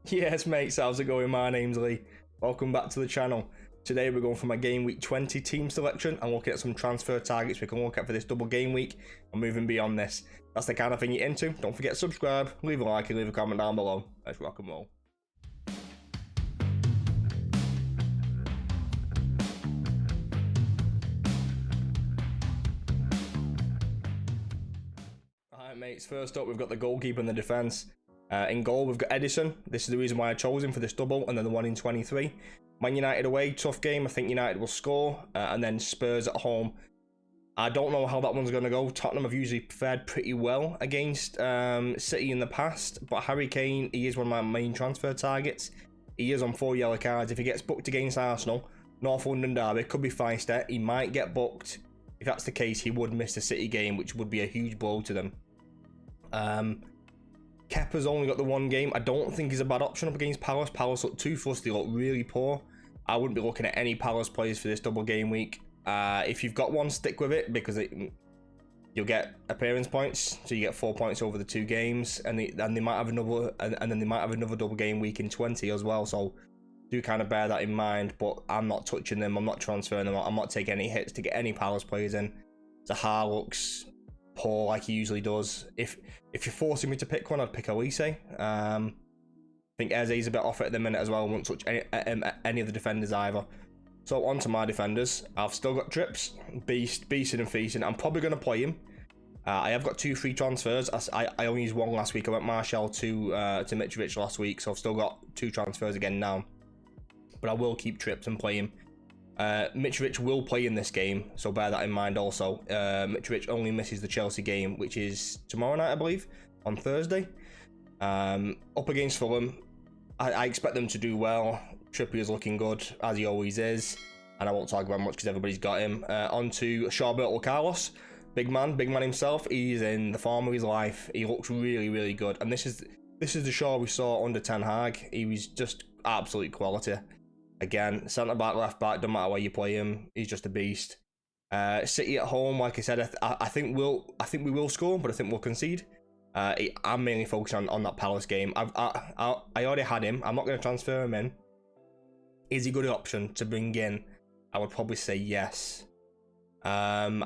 Yes, mates, how's it going? My name's Lee. Welcome back to the channel. Today we're going for my game week 20 team selection and looking at some transfer targets we can look at for this double game week and moving beyond this. That's the kind of thing you're into. Don't forget to subscribe, leave a like and leave a comment down below. Let's rock and roll. Alright mates, first up we've got the goalkeeper and the defence. In goal we've got Edison. This is the reason why I chose him for this double, and then the 1 in 23. Man United away, tough game. I think United will score, and then Spurs at home. I don't know how that one's going to go. Tottenham have usually fared pretty well against City in the past, but Harry Kane, he is one of my main transfer targets. He is on 4 yellow cards. If he gets booked against Arsenal, North London derby, could be feisty. He might get booked. If that's the case, he would miss the City game, which would be a huge blow to them. Kepa's only got the 1 game. I don't think he's a bad option up against Palace. Palace look too fussed. They look really poor. I wouldn't be looking at any Palace players for this double game week. If you've got one, stick with it because you'll get appearance points. So you get 4 points over the 2 games, and they might have another, and then they might have another double game week in 20 as well. So do kind of bear that in mind. But I'm not touching them. I'm not transferring them. I'm not taking any hits to get any Palace players in. Zaha looks poor like he usually does. If you're forcing me to pick one, I'd pick Elise. I think Eze's a bit off at the minute as well. I won't touch any of the defenders either. So on to my defenders. I've still got Trips, Beasting and Feasting. I'm probably going to play him. I have got 2 free transfers. I only used 1 last week. I went Martial to Mitrovic last week, so I've still got 2 transfers again now. But I will keep Trips and play him. Mitrovic will play in this game, so bear that in mind also. Mitrovic only misses the Chelsea game, which is tomorrow night, I believe, on Thursday. Up against Fulham, I expect them to do well. Trippier's looking good, as he always is, and I won't talk about much because everybody's got him. On to Roberto Carlos, big man himself. He's in the form of his life. He looks really, really good, and this is the Shaw we saw under Ten Hag. He was just absolute quality. Again, centre back, left back, doesn't matter where you play him, he's just a beast. City at home, like I said, I think we will score, but I think we'll concede. I'm mainly focused on that Palace game. I already had him. I'm not going to transfer him in. Is he a good option to bring in? I would probably say yes. I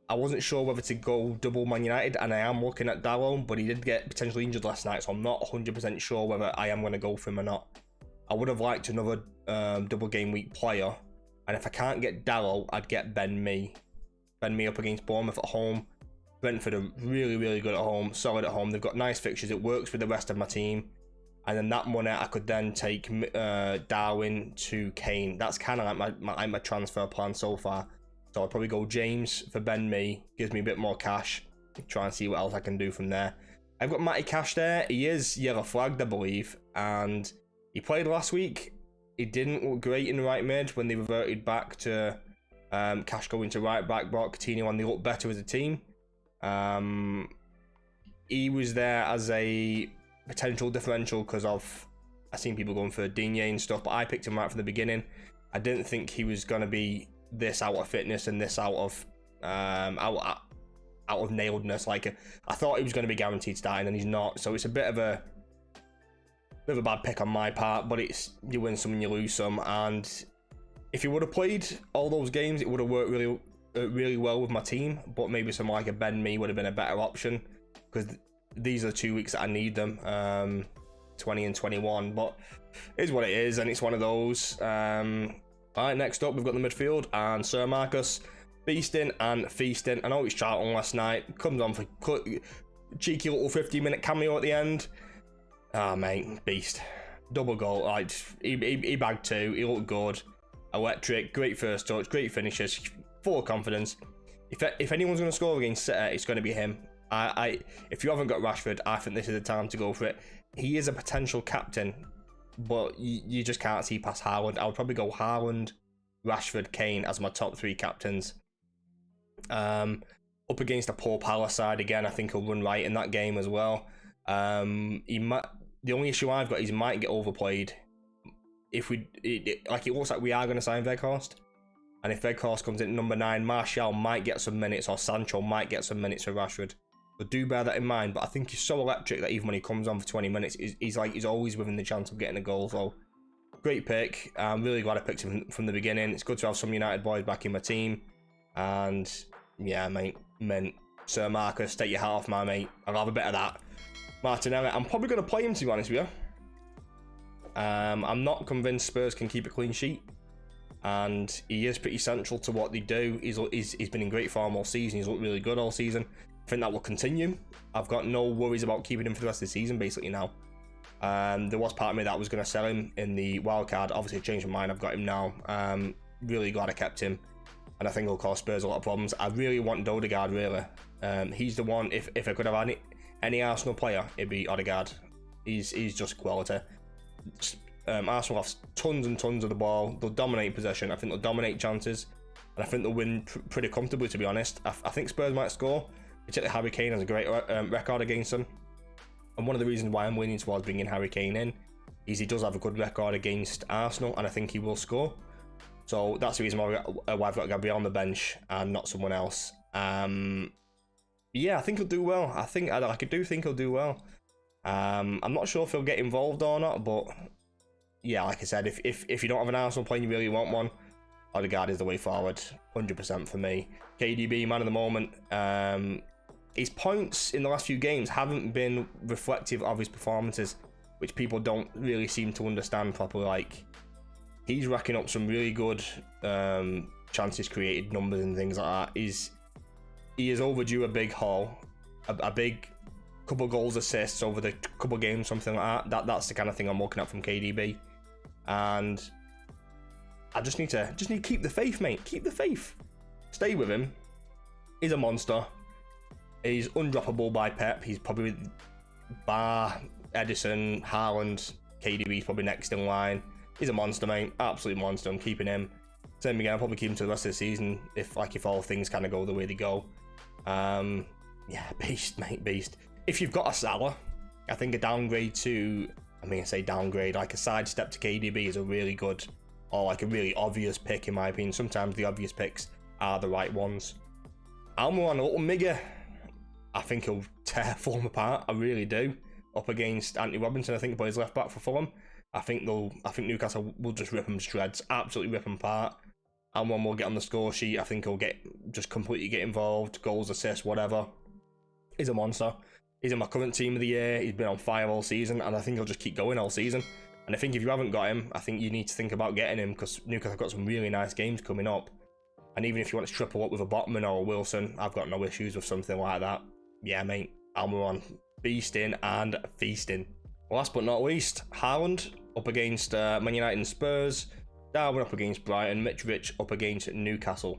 wasn't sure whether to go double Man United, and I am looking at Dalot, but he did get potentially injured last night, so I'm not 100% sure whether I am going to go for him or not. I would have liked another double game week player, and if I can't get Dalot, I'd get Ben Mee. Ben Mee up against Bournemouth at home. Brentford are really, really good at home, solid at home. They've got nice fixtures. It works with the rest of my team. And then that money, I could then take Darwin to Kane. That's kind of like my transfer plan so far. So I'll probably go James for Ben Mee. Gives me a bit more cash. Try and see what else I can do from there. I've got Matty Cash there. He is yellow flagged, I believe. And he played last week. He didn't look great in the right mid when they reverted back to Cash going to right back, brought Coutinho on. They looked better as a team. He was there as a potential differential because of I've seen people going for Digne and stuff, but I picked him right from the beginning. I didn't think he was going to be this out of fitness and this out of nailedness. Like I thought he was going to be guaranteed starting, and he's not. So it's a bit of a bad pick on my part, but it's you win some and you lose some. And if he would have played all those games, it would have worked really well with my team. But maybe someone like a Ben Mee would have been a better option because these are the 2 weeks that I need them, 20 and 21. But it is what it is, and it's one of those. All right, next up we've got the midfield and Sir Marcus, Beasting and Feasting. I know it's Charlton last night. Comes on for cheeky little 15-minute cameo at the end. Ah, mate, beast. Double goal. Like he bagged 2. He looked good. Electric. Great first touch. Great finishes. Full of confidence. If anyone's going to score against City, it's going to be him. If you haven't got Rashford, I think this is the time to go for it. He is a potential captain, but you just can't see past Haaland. I would probably go Haaland, Rashford, Kane as my top 3 captains. Up against a poor Palace side again, I think he'll run right in that game as well. The only issue I've got is he might get overplayed. If it looks like we are going to sign Weghorst, and if Weghorst comes in at number 9, Martial might get some minutes, or Sancho might get some minutes for Rashford. So do bear that in mind. But I think he's so electric that even when he comes on for 20 minutes, he's always within the chance of getting a goal. So great pick. I'm really glad I picked him from the beginning. It's good to have some United boys back in my team. And yeah, mate, Sir Marcus, take your hat off, my mate. I'll have a bit of that. Martinelli, I'm probably going to play him, to be honest with you. I'm not convinced Spurs can keep a clean sheet, and he is pretty central to what they do. He's been in great form all season. He's looked really good all season. I think that will continue. I've got no worries about keeping him for the rest of the season, basically, now. There was part of me that was going to sell him in the wildcard. Obviously, I changed my mind. I've got him now. Really glad I kept him, and I think he'll cause Spurs a lot of problems. I really want Odegaard, really. He's the one, if I could have any Arsenal player, it'd be Odegaard. He's just quality. Arsenal have tons and tons of the ball. They'll dominate possession. I think they'll dominate chances, and I think they'll win pretty comfortably, to be honest. I think Spurs might score. Particularly Harry Kane has a great record against them, and one of the reasons why I'm leaning towards bringing Harry Kane in is he does have a good record against Arsenal, and I think he will score. So that's the reason why I've got Gabriel on the bench and not someone else. Yeah, I think he'll do well. I do think he'll do well. I'm not sure if he'll get involved or not, but yeah, like I said, if you don't have an Arsenal player and you really want one, Odegaard is the way forward, 100% for me. KDB, man of the moment. His points in the last few games haven't been reflective of his performances, which people don't really seem to understand properly. Like, he's racking up some really good chances created numbers and things like that. He is overdue a big haul, a big couple goals, assists over the couple games, something like that. That's the kind of thing I'm looking at from KDB, and I just need to keep the faith, mate. Keep the faith. Stay with him. He's a monster. He's undroppable by Pep. He's probably bar Edison, Haaland, KDB's probably next in line. He's a monster, mate. Absolute monster. I'm keeping him. Same again. I'll probably keep him to the rest of the season if all things kind of go the way they go. Yeah, beast, mate, beast. If you've got a Salah, I think a downgrade to, I say downgrade, like a sidestep to KDB is a really good, or like a really obvious pick in my opinion. Sometimes the obvious picks are the right ones. Almiron, a little Migger. I think he'll tear Fulham apart. I really do. Up against Anthony Robinson, I think he plays left back for Fulham. I think Newcastle will just rip him to shreds, absolutely rip him apart. Almiron will get on the score sheet. I think he'll just completely get involved, goals, assists, whatever. He's a monster. He's in my current team of the year. He's been on fire all season, and I think he'll just keep going all season. And I think if you haven't got him, I think you need to think about getting him, because Newcastle have got some really nice games coming up. And even if you want to triple up with a Botman or a Wilson, I've got no issues with something like that. Yeah, mate, Almiron, beasting and feasting. Last but not least, Haaland up against Man United and Spurs. Darwin up against Brighton. Mitrovic up against Newcastle.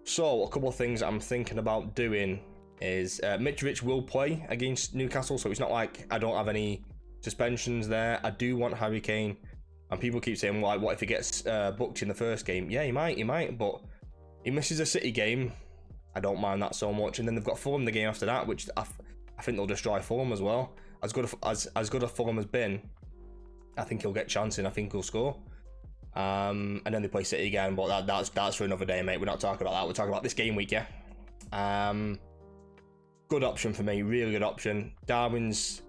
So, a couple of things I'm thinking about doing is Mitrovic will play against Newcastle, so it's not like I don't have any suspensions there. I do want Harry Kane, and people keep saying, well, like, what if he gets booked in the first game? Yeah, he might, but he misses a City game. I don't mind that so much, and then they've got Fulham the game after that, which I think they'll destroy Fulham as well. As good as Fulham has been, I think he'll get chances and I think he'll score. And then they play City again, but that's for another day, mate. We're not talking about that. We're talking about this game week, yeah. Good option for me, really good option. Darwin's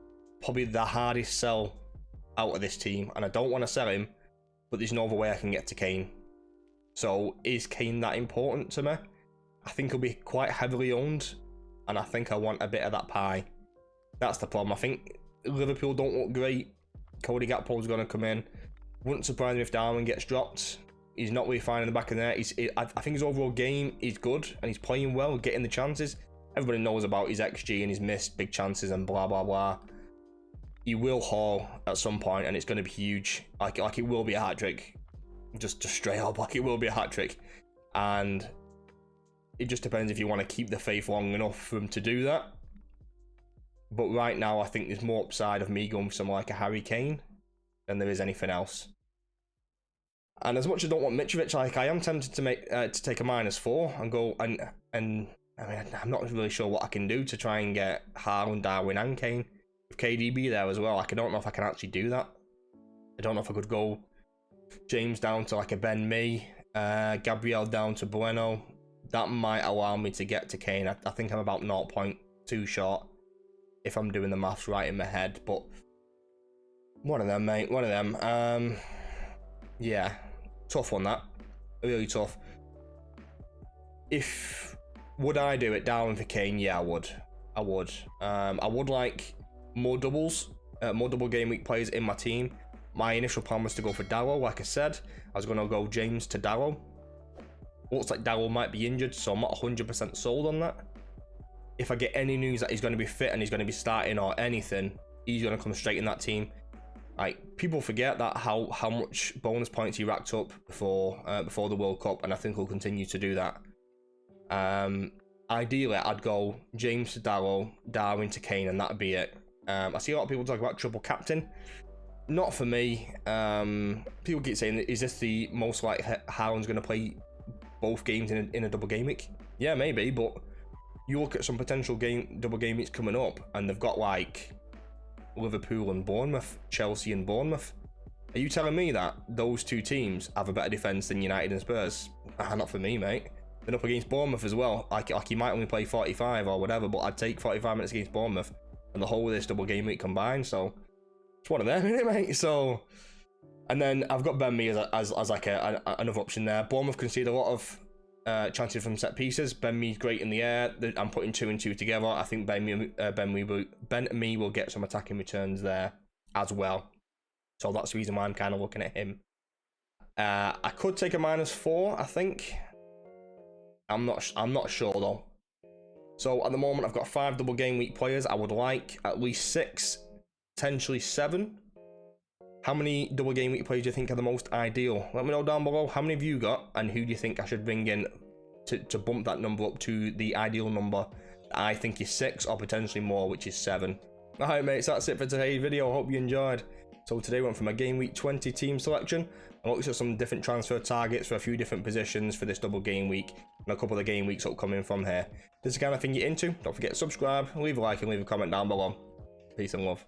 probably the hardest sell out of this team, and I don't want to sell him, but there's no other way I can get to Kane. So is Kane that important to me? I think he'll be quite heavily owned, and I think I want a bit of that pie. That's the problem. I think Liverpool don't look great. Cody Gakpo's going to come in. Wouldn't surprise me if Darwin gets dropped. He's not really fine in the back of the net. I think his overall game is good, and he's playing well, getting the chances. Everybody knows about his XG and his missed big chances and blah, blah, blah. He will haul at some point, and it's going to be huge. Like it will be a hat-trick. Just straight up, like it will be a hat-trick. And it just depends if you want to keep the faith long enough for him to do that. But right now, I think there's more upside of me going for someone like a Harry Kane than there is anything else. And as much as I don't want Mitrovic, like I am tempted to take a -4 and go and I mean, I'm not really sure what I can do to try and get Haaland, Darwin and Kane with KDB there as well. Like, I don't know if I can actually do that. I don't know if I could go James down to like a Ben Mee, Gabriel down to Bueno. That might allow me to get to Kane. I think I'm about 0.8 too short if I'm doing the maths right in my head, but one of them, mate, one of them. Yeah, tough one, that. Really tough. Would I do it down for Kane? Yeah, I would. I would like more doubles, more double game week players in my team. My initial plan was to go for Darrow, like I said. I was going to go James to Darrow. Looks like Darrow might be injured, so I'm not 100% sold on that. If I get any news that he's going to be fit and he's going to be starting or anything, he's going to come straight in that team. Like, people forget that how much bonus points he racked up before the World Cup, and I think he'll continue to do that. Ideally, I'd go James to Darrow, Darwin to Kane, and that'd be it. I see a lot of people talk about triple captain. Not for me. People keep saying, is this the most like Haaland's going to play both games in a double game week? Yeah, maybe, but you look at some potential double game weeks coming up, and they've got like Liverpool and Bournemouth, Chelsea and Bournemouth. Are you telling me that those two teams have a better defence than United and Spurs? Not for me, mate. Then up against Bournemouth as well. Like he might only play 45 or whatever, but I'd take 45 minutes against Bournemouth and the whole of this double game week combined. So it's one of them, isn't it, mate? So, and then I've got Ben Mee as like another option there. Bournemouth concede a lot of chances from set pieces. Ben Mee's great in the air. I'm putting 2 and 2 together. I think Ben Mee will get some attacking returns there as well. So that's the reason why I'm kind of looking at him. I could take a -4, I think. I'm not sure though. So at the moment I've got 5 double game week players. I would like at least 6, potentially 7. How many double game week players do you think are the most ideal? Let me know down below. How many have you got, and who do you think I should bring in to bump that number up to the ideal number that I think is 6 or potentially more, which is 7. Alright mates, that's it for today's video. I hope you enjoyed. So today went from a game week 20 team selection. I looked at some different transfer targets for a few different positions for this double game week and a couple of the game weeks upcoming from here. If this is the kind of thing you're into, don't forget to subscribe, leave a like and leave a comment down below. Peace and love.